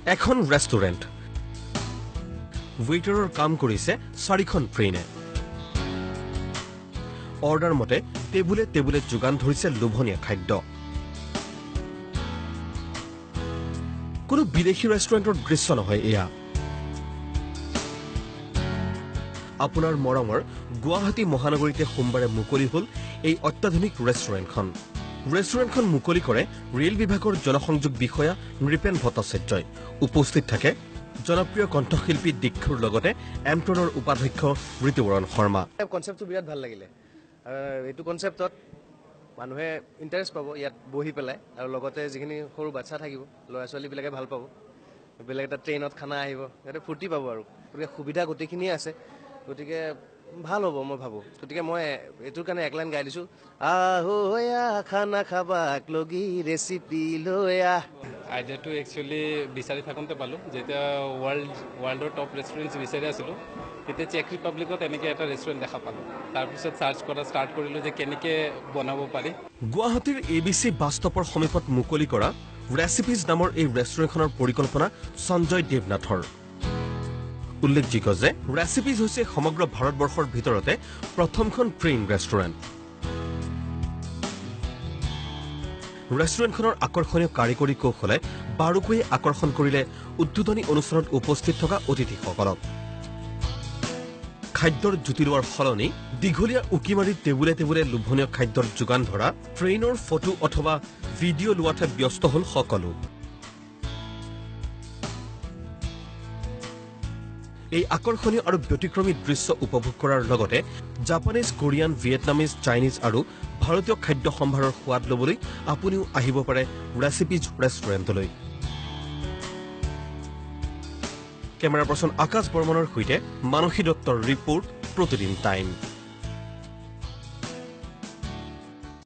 এখন ৰেষ্টুৰেণ্ট ৱেইটাৰৰ কাম কৰিছে 4খন ট্ৰেইনে অৰ্ডাৰ মতে টেবুলে টেবুলে যোগান ধৰিছে লোভনীয় খাদ্য কোনো বিদেশী ৰেষ্টুৰেণ্টৰ দৃশ্য নহয় এয়া আপোনাৰ মৰমৰ গুৱাহাটী মহানগৰীতে সোমবাৰে মুকলি হ'ল এই অত্যাধুনিক ৰেষ্টুৰেণ্টখন মুকলি কৰে ৰেল বিভাগৰ জনসংযোগ বিষয়া নৃপেন ভট্টাচাৰ্যই উপস্থিত থাকে জনপ্ৰিয় কণ্ঠশিল্পী দীক্ষুৰ লগতে এমটনৰ উপাধ্যক্ষ ঋতুবৰণ শৰ্মা কনচেপ্টটো বিৰাট ভাল লাগিলে এইটো কনচেপ্টত মানুহে ইণ্টাৰেষ্ট পাব ইয়াত বহি পেলাই আৰু লগতে যিখিনি সৰু বাচ্চা থাকিব ল'ৰা ছোৱালীবিলাকে ভাল পাব বেলেগ এটা ট্ৰেইনত খানা আহিব সিহঁতে ফূৰ্তি পাব আৰু গতিকে সুবিধা গোটেইখিনিয়ে আছে গতিকে ভাল হ'ব মই ভাবোঁ গতিকে মই এইটোৰ কাৰণে এক লাইন গাই দিছোঁ আহোয়া খানা খাবা লগি ৰেচিপি লৈ আহ আইডিয়াটো একচুৱেলি বিচাৰি থাকোঁতে পালোঁ যেতিয়া ৱৰ্ল্ডৰ টপ ৰেষ্টুৰেণ্টছ বিচাৰি আছিলোঁ তেতিয়া চেক ৰিপাব্লিকত এনেকৈ এটা ৰেষ্টুৰেণ্ট দেখা পালোঁ তাৰপিছত চাৰ্চ কৰা ষ্টাৰ্ট কৰিলোঁ যে কেনেকৈ বনাব পাৰি গুৱাহাটীৰ ABC বাছ ষ্টপৰ সমীপত মুকলি কৰা ৰেচিপিজ নামৰ এই ৰেষ্টুৰেণ্টখনৰ পৰিকল্পনা সঞ্জয় দেৱনাথৰ উল্লেখযোগ্য যে ৰেচিপিজ হৈছে সমগ্ৰ ভাৰতবৰ্ষৰ ভিতৰতে প্ৰথমখন ট্ৰেইন ৰেষ্টুৰেণ্টখনৰ আকৰ্ষণীয় কাৰিকৰী কৌশলে বাৰুকৈয়ে আকৰ্ষণ কৰিলে উদ্বোধনী অনুষ্ঠানত উপস্থিত থকা অতিথিসকলক খাদ্যৰ জুতি লোৱাৰ সলনি দীঘলীয়া উকিমাৰী টেবুলে টেবুলে লোভনীয় খাদ্যৰ যোগান ধৰা ট্ৰেইনৰ ফটো অথবা ভিডিঅ' লোৱাতে ব্যস্ত হ'ল সকলো এই আকৰ্ষণীয় আৰু ব্যতিক্ৰমী দৃশ্য উপভোগ কৰাৰ লগতে জাপানীজ কোৰিয়ান ভিয়েটনামিজ চাইনিজ আৰু ভাৰতীয় খাদ্য সম্ভাৰৰ সোৱাদ ল'বলৈ আপুনিও আহিব পাৰে ৰেচিপিজ ৰেষ্টুৰেণ্টলৈ কেমেৰা পাৰ্চন আকাশ বৰ্মনৰ সৈতে মানসী দত্তৰ ৰিপৰ্ট প্ৰতিদিন টাইম